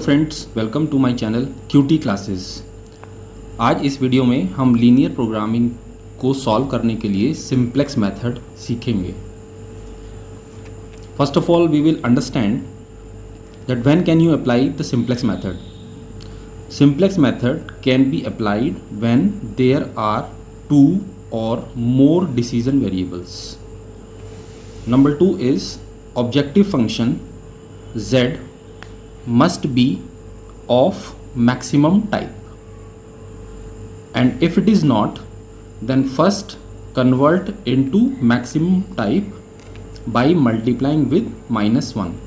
Friends, welcome to my channel QT classes. आज इस video में हम लीनियर प्रोग्रामिंग को सॉल्व करने के लिए सिंप्लेक्स मेथड सीखेंगे। First of all we will understand that when can you apply the simplex method. Simplex method can be applied when there are two or more decision variables. Number 2 is objective function z must be of maximum type, and if it is not, then first convert into maximum type by multiplying with -1.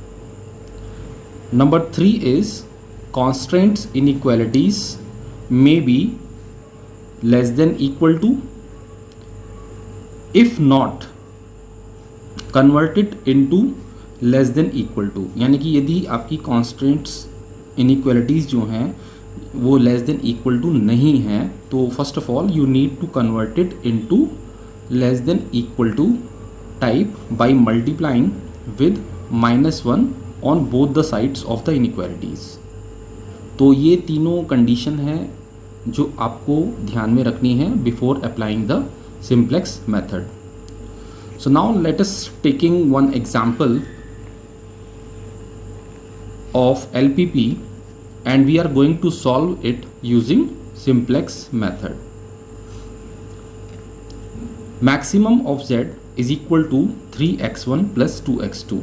Number 3 is constraints inequalities may be less than equal to, if not convert it into less than equal to, यानी कि यदि आपकी constants inequalities जो हैं वो less than equal to नहीं हैं तो first of all you need to convert it into less than equal to type by multiplying with -1 on both the sides of the inequalities. तो ये तीनों कंडीशन हैं जो आपको ध्यान में रखनी है before applying the simplex method. So now let us taking one example of LPP and we are going to solve it using simplex method. Maximum of z is equal to 3x1 plus 2x2।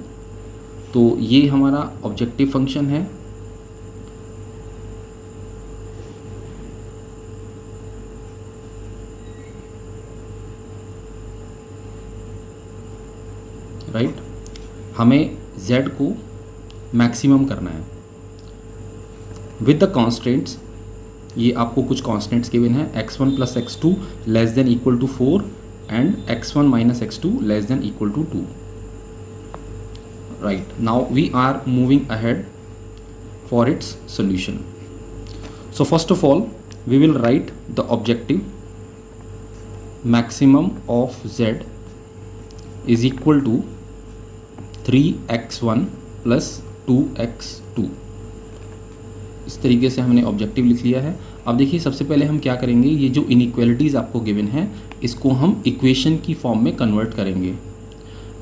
तो ये हमारा objective function है। Right, हमें z को maximum करना है with the constants. ये आपको कुछ कॉन्स्टेंट्स गिवन है, x1 plus x2 less than equal to 4 and x1 minus x2 less than equal to 2। Right, now we are moving ahead for its solution. So first of all we will write the objective maximum of z is equal to 3x1 plus 2x2। इस तरीके से हमने objective लिख लिया है। अब देखिए सबसे पहले हम क्या करेंगे, ये जो इनइक्वालिटीज़ आपको गिवन है इसको हम इक्वेशन की फॉर्म में कन्वर्ट करेंगे।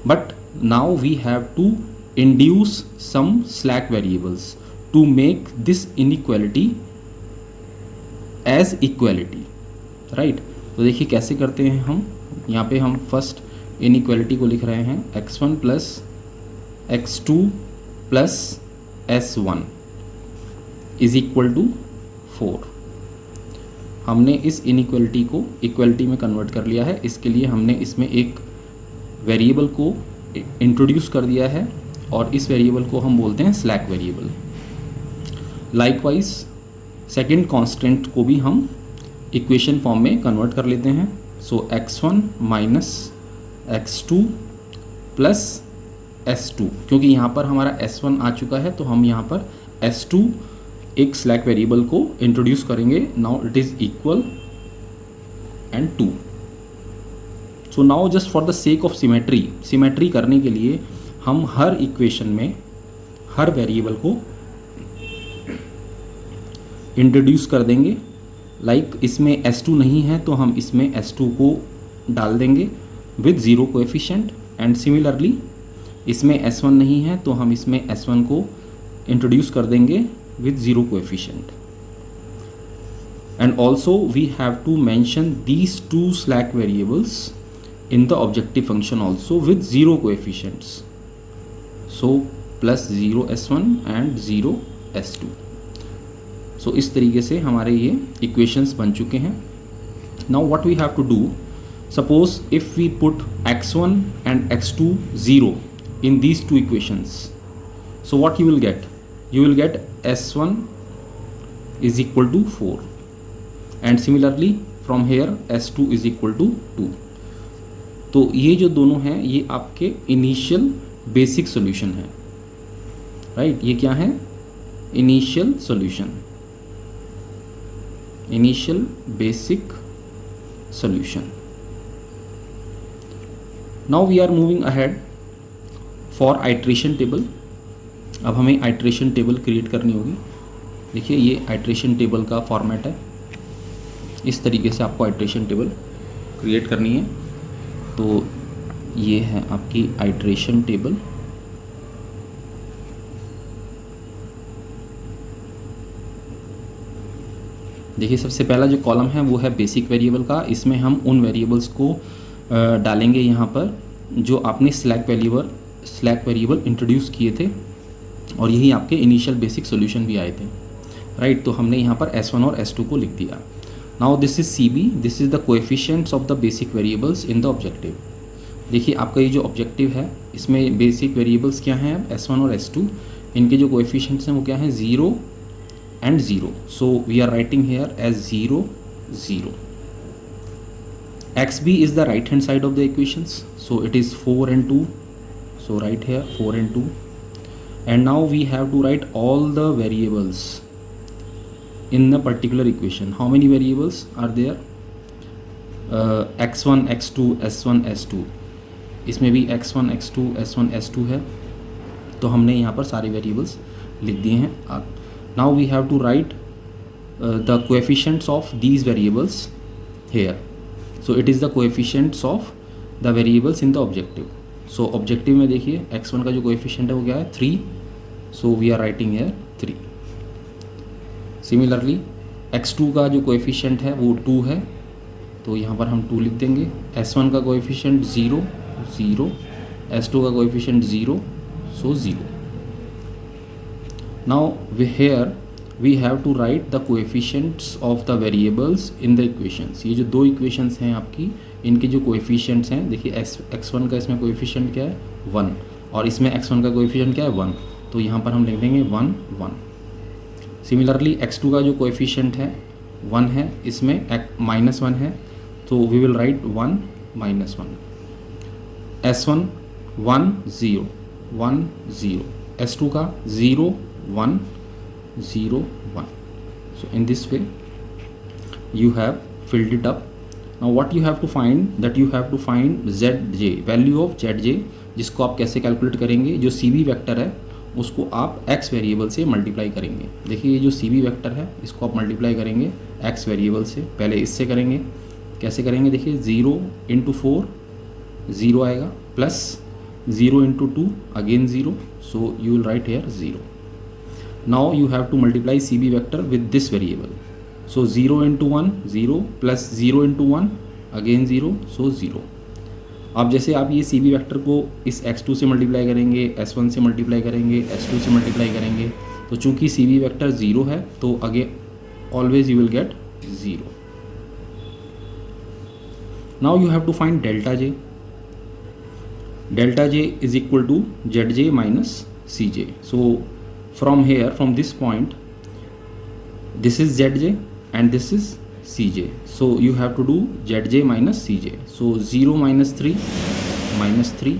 But now we have to induce some slack variables to make this inequality as equality. Right, तो देखिए कैसे करते हैं हम। यहाँ पे हम फर्स्ट इनइक्वालिटी को लिख रहे हैं x1 plus x2 plus s1 is equal to 4। हमने इस इनइक्वालिटी को इक्वालिटी में कन्वर्ट कर लिया है। इसके लिए हमने इसमें एक वेरिएबल को इंट्रोड्यूस कर दिया है और इस वेरिएबल को हम बोलते हैं slack variable. Likewise second constant को भी हम इक्वेशन फॉर्म में कन्वर्ट कर लेते हैं। सो x1 minus x2 plus s2, क्योंकि यहाँ पर हमारा s1 आ चुका है तो हम यहाँ पर s2 एक स्लैक वेरिएबल को इंट्रोड्यूस करेंगे। Now it is equal and 2। So now just for the sake of symmetry करने के लिए हम हर इक्वेशन में हर वेरिएबल को इंट्रोड्यूस कर देंगे। लाइक इसमें s2 नहीं है तो हम इसमें s2 को डाल देंगे विद 0 कोएफिशिएंट, एंड सिमिलरली इसमें s1 नहीं है तो हम इसमें s1 को इंट्रोड्यूस कर देंगे with 0 coefficient. And also we have to mention these two slack variables in the objective function also with 0 coefficients. So plus 0 s1 and 0 s2। So इस तरीके से हमारे ये इक्वेशंस बन चुके हैं। Now what we have to do, suppose if we put x1 and x2 0 in these two equations, so what you will get? You will get s1 is equal to 4 and similarly from here s2 is equal to 2। तो ये जो दोनों हैं ये आपके initial basic solution है। Right, ये क्या है? Initial solution, initial basic solution. Now we are moving ahead for iteration table. अब हमें आइट्रेशन टेबल क्रिएट करनी होगी। देखिए ये आइट्रेशन टेबल का फॉर्मेट है, इस तरीके से आपको आइट्रेशन टेबल क्रिएट करनी है। तो ये है आपकी आइट्रेशन टेबल। देखिए सबसे पहला जो कॉलम है वो है बेसिक वेरिएबल का, इसमें हम उन वेरिएबल्स को डालेंगे यहाँ पर जो आपने स्लैक वेरिएबल इंट्रोड्यूस किए थे, और यही आपके इनिशियल बेसिक सॉल्यूशन भी आए थे, राइट। तो हमने यहाँ पर S1 और S2 को लिख दिया। Now this is CB, this is the coefficients of the basic variables in the objective. देखिए आपका ये जो ऑब्जेक्टिव है इसमें बेसिक वेरिएबल्स क्या हैं, S1 और S2, इनके जो कोएफिशिएंट्स हैं वो क्या हैं, 0 and 0. So we are writing here as 0, 0. XB is the right hand side of the equations, so it is 4 and 2. So write here 4 and 2. And now we have to write all the variables in the particular equation. How many variables are there? X1, X2, S1, S2. इसमें भी X1, X2, S1, S2 है, तो हमने यहाँ पर सारे variables लिख दिए हैं। Now we have to write the coefficients of these variables here. So it is the coefficients of the variables in the objective. So objective में देखिए x1 का जो coefficient है वो क्या है, 3. So we are writing here 3. Similarly x2 का जो coefficient है वो 2 है, तो यहाँ पर हम 2 लिख देंगे। s1 का coefficient 0, 0. s2 का coefficient 0, so 0. Now here we have to write the coefficients of the variables in the equations. ये जो दो equations हैं आपकी, इनके जो coefficients हैं, देखिए x1 का इसमें coefficient क्या है, 1, और इसमें x1 का coefficient क्या है, 1, तो यहाँ पर हम लिख देंगे 1, 1. Similarly x2 का जो coefficient है 1 है, इसमें -1 है, तो we will write 1, -1. s1 1, 0, 1, 0. s2 का 0, 1, 0, 1. So in this way you have filled it up. Now what you have to find, that you have to find zj, value of zj, जिसको आप कैसे कैलकुलेट करेंगे, जो CB वेक्टर है उसको आप x variable से मल्टीप्लाई करेंगे। देखिए ये जो CB वेक्टर है इसको आप मल्टीप्लाई करेंगे x वेरिएबल से, पहले इससे करेंगे। कैसे करेंगे, देखिए 0 × 4 0 आएगा, plus 0 × 2 again 0, so you will write here 0. Now you have to multiply CB vector with this variable. So 0 × 1 0, plus 0 × 1 again 0, so 0. अब जैसे आप ये CB वेक्टर को इस x2 से मल्टीप्लाई करेंगे, S1 से मल्टीप्लाई करेंगे, S2 से मल्टीप्लाई करेंगे, तो चूंकि CB वेक्टर 0 है तो again always you will get 0. Now you have to find delta j. Delta j is equal to zj minus cj. So from here, from this point, this is zj and this is cj. So you have to do zj minus cj. So 0 minus 3, minus 3,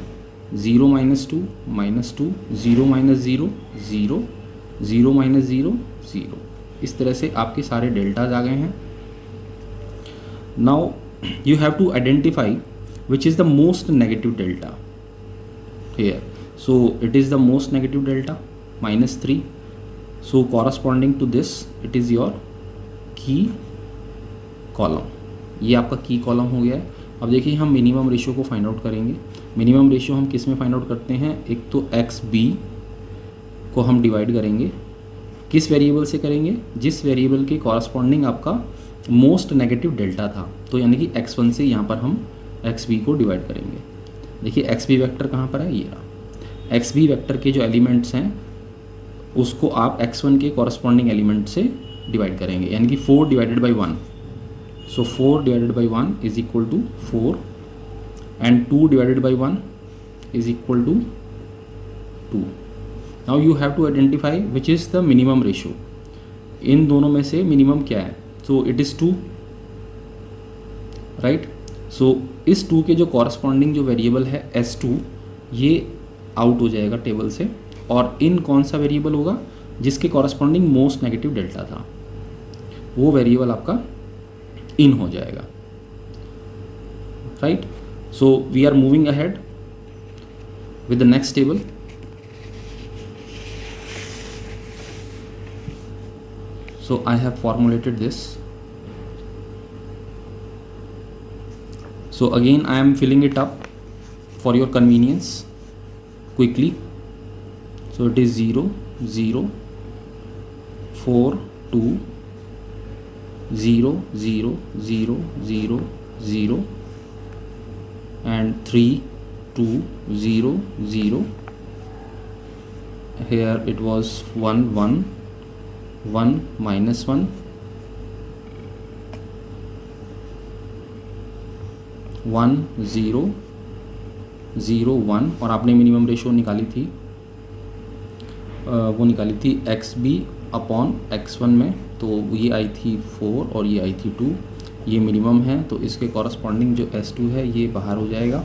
0 minus 2, minus 2, 0 minus 0, 0, 0 minus 0, 0. इस तरह से आपके सारे deltas आ गए हैं. Now you have to identify which is the most negative delta here. So it is the most negative delta, -3. So corresponding to this it is your key column. ये आपका की कॉलम हो गया है. अब देखिए हम मिनिमम रेशियो को फाइंड आउट करेंगे. मिनिमम रेशियो हम किस में फाइंड आउट करते हैं, एक तो XB को हम डिवाइड करेंगे, किस वेरिएबल से करेंगे, जिस वेरिएबल के कॉरस्पॉन्डिंग आपका मोस्ट नेगेटिव डेल्टा था. तो यानी कि x1 से यहाँ पर हम XB को डिवाइड करेंगे. देखिए XB वेक्टर कहाँ पर है, ये रहा. XB वेक्टर के जो एलिमेंट्स हैं उसको आप x1 के कॉरस्पॉन्डिंग एलिमेंट से डिवाइड करेंगे, यानी कि 4 divided by 1. So 4 divided by 1 is equal to 4 and 2 divided by 1 is equal to 2. Now you have to identify which is the minimum ratio. इन दोनों में से मिनिमम क्या है, so it is 2, right? So इस 2 के जो कॉरस्पॉन्डिंग जो variable है S2 ये आउट हो जाएगा टेबल से, और इन कौन सा वेरिएबल होगा जिसके कॉरस्पॉन्डिंग मोस्ट नेगेटिव डेल्टा था, वो वेरिएबल आपका इन हो जाएगा, right. So we are moving ahead with the next table. So I have formulated this. So again I am filling it up for your convenience quickly. So it is 0 0 4 2 0 0 0 0 0 and 3 2 0 0. Here it was 1 1 1 minus 1 1 0 0 1 और आपने minimum ratio निकाली थी, वो निकाली थी x B upon x1 में, तो ये आई थी 4 और ये आई थी 2. ये मिनिमम है तो इसके कॉरस्पॉन्डिंग जो S2 है ये बाहर हो जाएगा.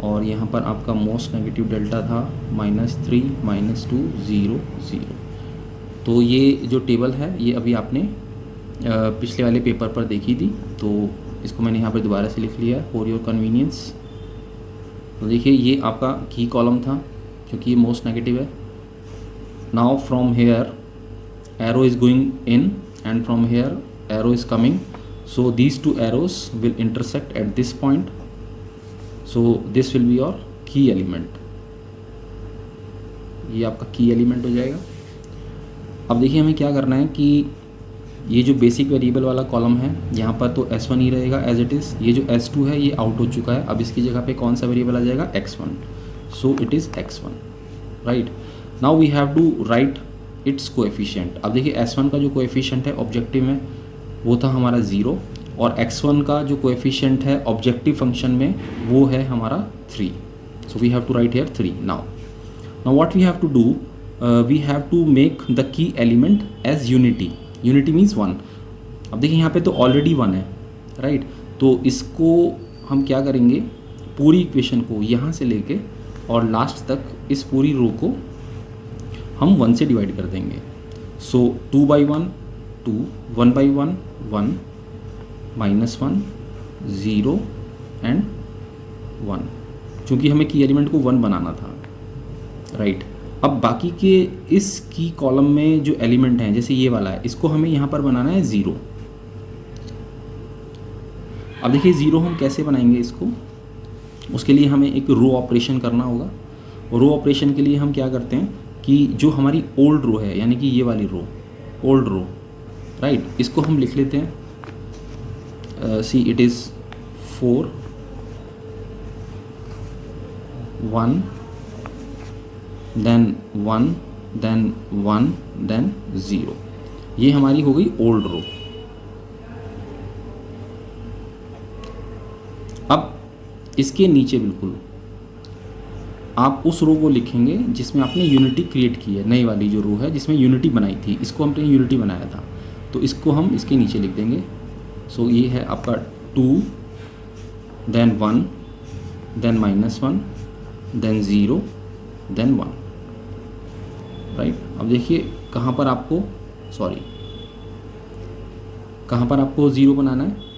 और यहाँ पर आपका मोस्ट नेगेटिव डेल्टा था -3 -2 0 0. तो ये जो टेबल है ये अभी आपने पिछले वाले पेपर पर देखी थी, तो इसको मैंने यहाँ पर दोबारा से लिख लिया फॉर योर कन्वीनियंस. तो देखिए ये आपका की कॉलम था क्योंकि ये मोस्ट नेगेटिव है. Now from here arrow is going in and from here arrow is coming, so these two arrows will intersect at this point, so this will be your key element. ये आपका की element हो जाएगा. अब देखिए हमें क्या करना है कि ये जो बेसिक वेरिएबल वाला कॉलम है यहाँ पर तो S1 ही रहेगा एज इट इज़. ये जो S2 है ये आउट हो चुका है, अब इसकी जगह पे कौन सा वेरिएबल आ जाएगा x1, so it is x1. Right, now we have to write its coefficient. अब देखिए S1 का जो कोएफिशिएंट है ऑब्जेक्टिव में वो था हमारा 0 और x1 का जो कोएफिशिएंट है ऑब्जेक्टिव फंक्शन में वो है हमारा 3. So we have to write here 3. Now what we have to do, we have to make the key element as unity. Unity means 1. अब देखिए यहाँ पे तो ऑलरेडी 1 है, राइट. तो इसको हम क्या करेंगे, पूरी इक्वेशन को यहाँ से लेके और लास्ट तक इस पूरी रो को हम 1 से डिवाइड कर देंगे. सो 2/1 2, 1/1 1, -1 0 एंड 1, क्योंकि हमें की एलिमेंट को 1 बनाना था, राइट. अब बाकी के इस की कॉलम में जो एलिमेंट हैं जैसे ये वाला है इसको हमें यहाँ पर बनाना है 0. अब देखिए 0 हम कैसे बनाएंगे इसको, उसके लिए हमें एक रो ऑपरेशन करना होगा. रो ऑपरेशन के लिए हम क्या करते हैं कि जो हमारी ओल्ड रो है यानी कि ये वाली रो ओल्ड रो, राइट, इसको हम लिख लेते हैं. See it is 4 1 then 1 then 1 then 0. ये हमारी हो गई ओल्ड रो. अब इसके नीचे बिल्कुल आप उस रो को लिखेंगे जिसमें आपने यूनिटी क्रिएट की है. नई वाली जो रो है जिसमें यूनिटी बनाई थी, इसको हमने यूनिटी बनाया था, तो इसको हम इसके नीचे लिख देंगे. सो ये है आपका 2 then 1 then -1 then 0 then 1, right. अब देखिए कहाँ पर आपको कहाँ पर आपको 0 बनाना है,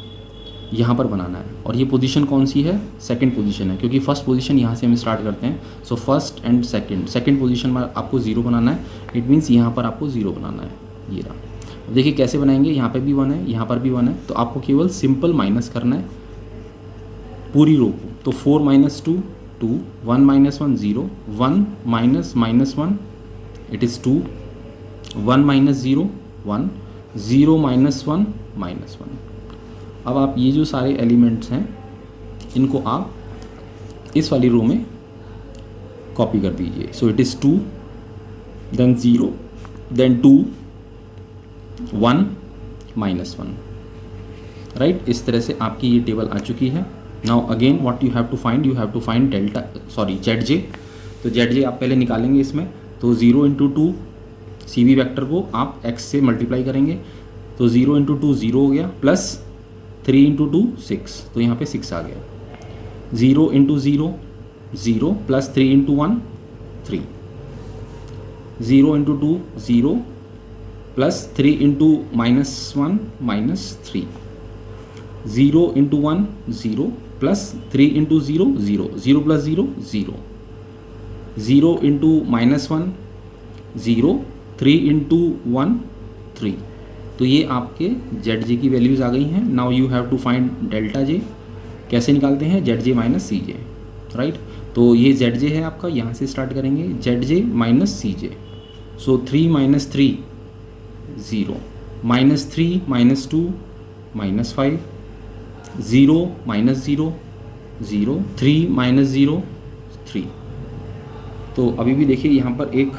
यहाँ पर बनाना है. और ये पोजीशन कौन सी है, सेकंड पोजीशन है, क्योंकि फर्स्ट पोजीशन यहाँ से हम स्टार्ट करते हैं. So first and second position में आपको 0 बनाना है. इट मीन्स यहाँ पर आपको 0 बनाना है. ये रहा. अब देखिए कैसे बनाएंगे, यहाँ पे भी 1 है, यहाँ पर भी 1 है, तो आपको केवल सिंपल माइनस करना है पूरी रो को. तो 4 - 2 2, 1 - 1 0, 1 - -1 इट इज़ 2, 1 - 0 1, 0 - 1 -1. अब आप ये जो सारे एलिमेंट्स हैं इनको आप इस वाली रो में कॉपी कर दीजिए. So it is 2 then 0 then 2 1 -1, right. इस तरह से आपकी ये टेबल आ चुकी है. Now again what you have to find delta ZJ. तो ZJ आप पहले निकालेंगे इसमें. तो 0 × 2 CV वेक्टर को आप x से मल्टीप्लाई करेंगे, तो 0 × 2 0 हो गया, प्लस 3 × 2 6, तो यहाँ पे 6 आ गया. 0 × 0 0 प्लस 3 × 1 3, 0 × 2 0 प्लस 3 × -1 -3, 0 × 1 0 प्लस 3 × 0 0, 0 प्लस 0 0, 0 × -1 0, 3 × 1 3, तो ये आपके जेड जे की वैल्यूज़ आ गई हैं. Now you have to find delta J. कैसे निकालते हैं? Z J minus C J, right. तो ये जेड जे है आपका, यहाँ से स्टार्ट करेंगे. जेड जे माइनस सी जे. सो 3 minus 3 0, minus 3 minus 2 minus 5, 0 minus 0 0, 3 minus 0 3. तो अभी भी देखिए यहाँ पर एक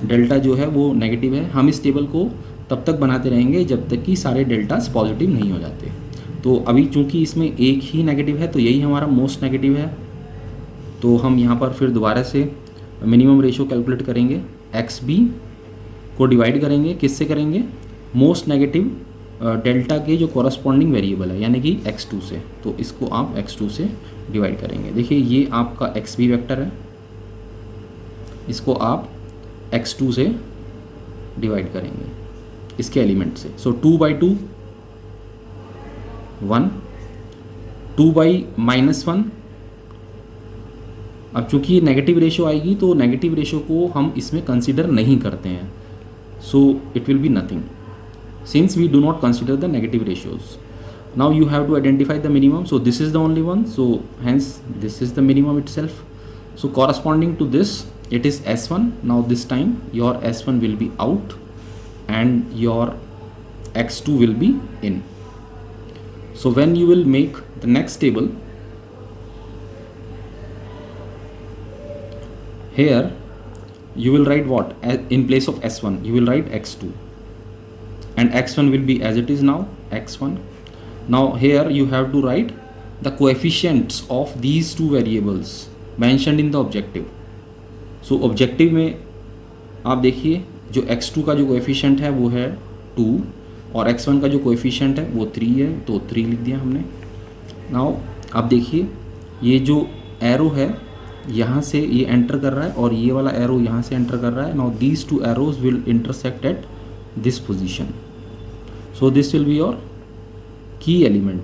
डेल्टा जो है वो नेगेटिव है. हम इस टेबल को तब तक बनाते रहेंगे जब तक कि सारे डेल्टास पॉजिटिव नहीं हो जाते. तो अभी चूंकि इसमें एक ही नेगेटिव है तो यही हमारा मोस्ट नेगेटिव है. तो हम यहाँ पर फिर दोबारा से मिनिमम रेशियो कैलकुलेट करेंगे. एक्स बी को डिवाइड करेंगे, किससे करेंगे? मोस्ट नेगेटिव डेल्टा के जो कॉरस्पॉन्डिंग वेरिएबल है यानी कि x2 से. तो इसको आप x2 से डिवाइड करेंगे. देखिए ये आपका एक्स बी वेक्टर है, इसको आप x2 से डिवाइड करेंगे इसके एलिमेंट से. सो 2/2 1, 2/-1. अब चूंकि ये नेगेटिव रेशियो आएगी तो नेगेटिव रेशियो को हम इसमें कंसीडर नहीं करते हैं. So it will be nothing since we do not consider the negative ratios. Now you have to identify the minimum. So this is the only one, so hence this is the minimum itself. So corresponding to this it is S1. Now this time your S1 will be out and your X2 will be in. So when you will make the next table, here you will write what? In place of S1 you will write X2 and x1 will be as it is now, x1. Now here you have to write the coefficients of these two variables mentioned in the objective. So objective में आप देखिए जो x2 का जो coefficient है वो है 2 और x1 का जो कोएफिशिएंट है वो 3 है, तो 3 लिख दिया हमने. नाउ आप देखिए ये जो एरो है यहाँ से ये एंटर कर रहा है और ये वाला एरो यहाँ से एंटर कर रहा है. Now these two arrows will intersect at this position. So this will be your की एलिमेंट.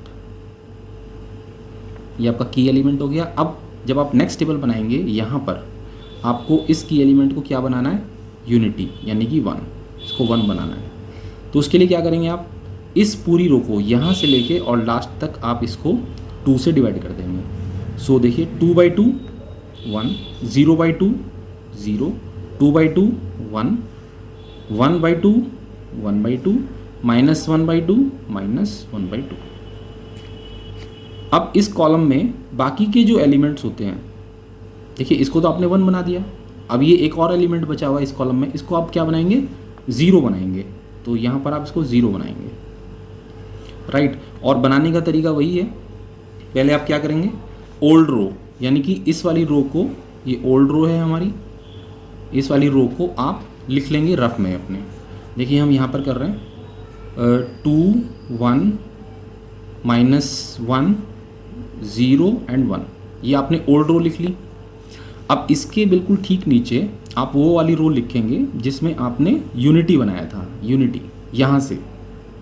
ये आपका की एलिमेंट हो गया. अब जब आप नेक्स्ट टेबल बनाएंगे यहाँ पर आपको इस की एलिमेंट को क्या बनाना है? यूनिटी यानी कि 1. इसको 1 बनाना है. तो उसके लिए क्या करेंगे? आप इस पूरी रो को यहाँ से लेके और लास्ट तक आप इसको 2 से डिवाइड कर देंगे. सो देखिए 2/2 1, 0/2 0, 2/2 1, 1/2 1/2, -1/2 -1/2. अब इस कॉलम में बाकी के जो एलिमेंट्स होते हैं, देखिए इसको तो आपने 1 बना दिया. अब ये एक और एलिमेंट बचा हुआ है इस कॉलम में, इसको आप क्या बनाएंगे? 0 बनाएंगे. तो यहाँ पर आप इसको 0 बनाएंगे, राइट. और बनाने का तरीका वही है. पहले आप क्या करेंगे? ओल्ड रो यानी कि इस वाली रो को, ये ओल्ड रो है हमारी, इस वाली रो को आप लिख लेंगे रफ में अपने. देखिए हम यहाँ पर कर रहे हैं 2 1 -1 0 एंड 1. ये आपने ओल्ड रो लिख ली. अब इसके बिल्कुल ठीक नीचे आप वो वाली रो लिखेंगे जिसमें आपने यूनिटी बनाया था. यूनिटी यहाँ से,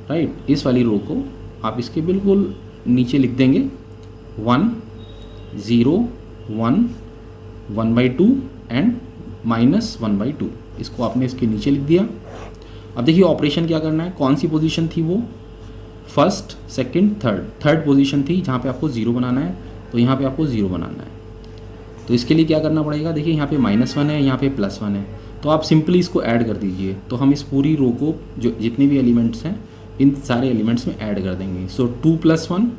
राइट. इस वाली रो को आप इसके बिल्कुल नीचे लिख देंगे 1 0 1 1/2 एंड -1/2. इसको आपने इसके नीचे लिख दिया. अब देखिए ऑपरेशन क्या करना है. कौन सी पोजीशन थी वो? फर्स्ट, सेकंड, थर्ड पोजीशन थी जहाँ पे आपको 0 बनाना है. तो यहाँ पे आपको 0 बनाना है. तो इसके लिए क्या करना पड़ेगा? देखिए यहाँ पे -1 है, यहाँ पे +1 है. तो आप सिंपली इसको ऐड कर दीजिए. तो हम इस पूरी रो को जो जितने भी एलिमेंट्स हैं इन सारे एलिमेंट्स में ऐड कर देंगे. सो 2 + 1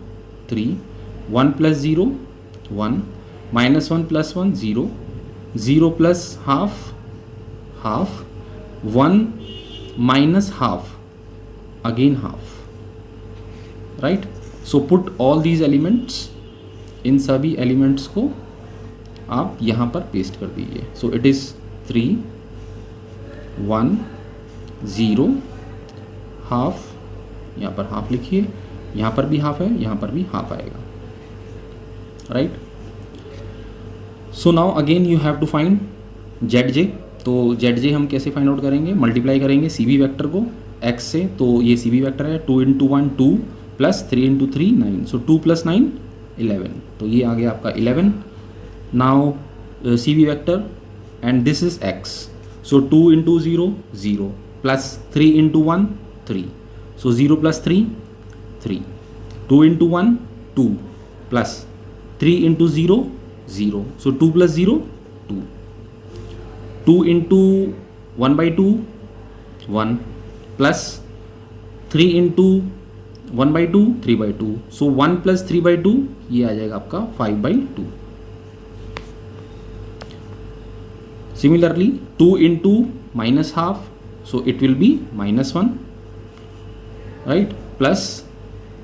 3, 1 + 0 1, -1 + 1 0, 0 + half half, 1 - half again half, right. So put all these elements, इन सभी एलिमेंट्स को आप यहाँ पर पेस्ट कर दीजिए. So it is 3 1 0 half. यहाँ पर हाफ लिखिए, यहाँ पर भी हाफ है, यहाँ पर भी हाफ आएगा, right. So now again you have to find Z J. तो जेड जे हम कैसे फाइंड आउट करेंगे? मल्टीप्लाई करेंगे सी बी वैक्टर को x से. तो ये सी बी वैक्टर है 2 × 1 2 + 3 × 3 9. सो 2 + 9 11. तो ये आ गया आपका 11. Now C B vector and this is x. So 2 × 0 0 + 3 × 1 3. So 0 plus 3 3, 2 into 1 2 plus 3 into 0 0, so 2 plus 0 2, 2 into 1 by 2 1 plus 3 into 1 by 2 3 by 2, so 1 plus 3 by 2 ये आ जाएगा आपका 5 by 2. Similarly 2 into minus half, so it will be minus 1, right, plus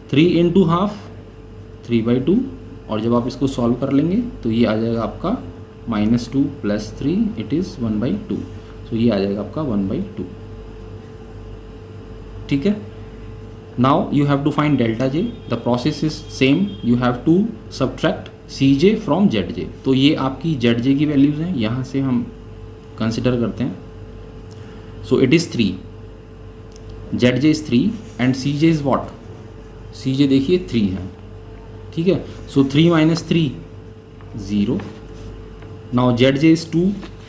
3 into half 3 by 2, और जब आप इसको solve कर लेंगे तो ये आ जाएगा आपका -2 plus 3 it is 1 by 2, so ये आ जाएगा आपका 1 by 2. ठीक है. Now you have to find delta J. The process is same, you have to subtract C J from Z J. तो ये आपकी जेड जे की वैल्यूज़ हैं, यहाँ से हम कंसिडर करते हैं. So it is 3, Z J is 3 and C J is what, C J देखिए 3 है. ठीक है. So 3 minus 3 0. Now Z J is 2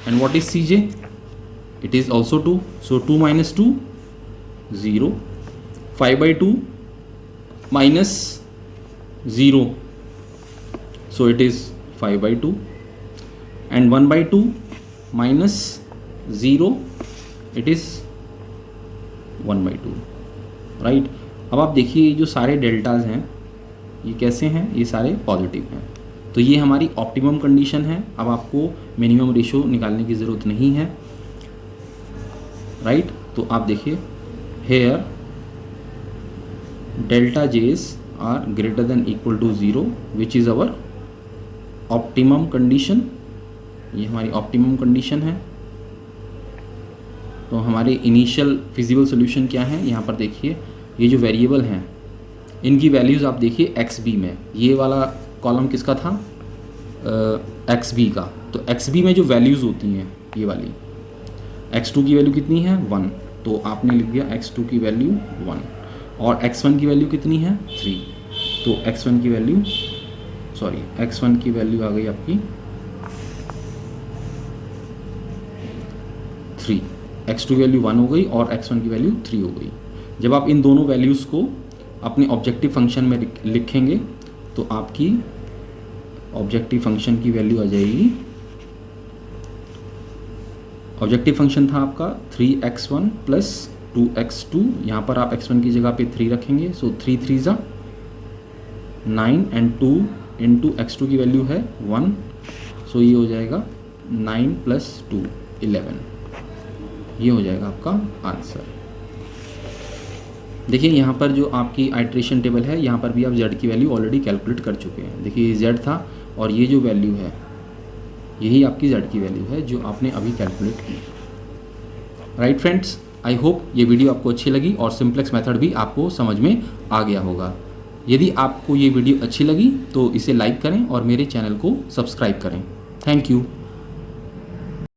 and what is C J, it is also 2, so 2 minus 2 0, 5 by 2 minus 0, so it is 5 by 2, and 1 by 2 minus 0 it is 1 by 2, right. अब आप देखिए ये जो सारे डेल्टाज हैं ये कैसे हैं, ये सारे पॉजिटिव हैं. तो ये हमारी ऑप्टिमम कंडीशन है. अब आपको मिनिमम रेशो निकालने की ज़रूरत नहीं है, राइट. तो आप देखिए here delta Js are greater than equal to 0 which is our optimum condition. ये हमारी ऑप्टिमम कंडीशन है. तो हमारे इनिशियल फिजिबल सोल्यूशन क्या है, यहाँ पर देखिए ये जो वेरिएबल हैं इनकी वैल्यूज़ आप देखिए एक्स बी में. ये वाला कॉलम किसका था, एक्स बी का. तो एक्स बी में जो वैल्यूज़ होती हैं ये वाली, x2 की वैल्यू कितनी है 1, तो आपने लिख दिया x2 की वैल्यू 1, और x1 की वैल्यू कितनी है 3, तो x1 की वैल्यू x1 की वैल्यू आ गई आपकी 3, x2 की वैल्यू 1 हो गई और x1 की वैल्यू 3 हो गई. जब आप इन दोनों वैल्यूज़ को अपने ऑब्जेक्टिव फंक्शन में लिखेंगे तो आपकी ऑब्जेक्टिव फंक्शन की वैल्यू आ जाएगी, ऑब्जेक्टिव फंक्शन था आपका 3x1 प्लस 2x2, यहाँ पर आप x1 की जगह पे 3 रखेंगे, सो 3 3 ज़ा 9 एंड 2 इंटू x2 की वैल्यू है 1, सो ये हो जाएगा 9 प्लस 2 11, ये हो जाएगा आपका आंसर. देखिए यहाँ पर जो आपकी आइट्रेशन टेबल है यहाँ पर भी आप z की वैल्यू ऑलरेडी कैलकुलेट कर चुके हैं. देखिए ये z था और ये जो वैल्यू है यही आपकी z की वैल्यू है जो आपने अभी कैलकुलेट की. राइट फ्रेंड्स, आई होप ये वीडियो आपको अच्छी लगी और सिंप्लेक्स मेथड भी आपको समझ में आ गया होगा. यदि आपको ये वीडियो अच्छी लगी तो इसे लाइक करें और मेरे चैनल को सब्सक्राइब करें. Thank you.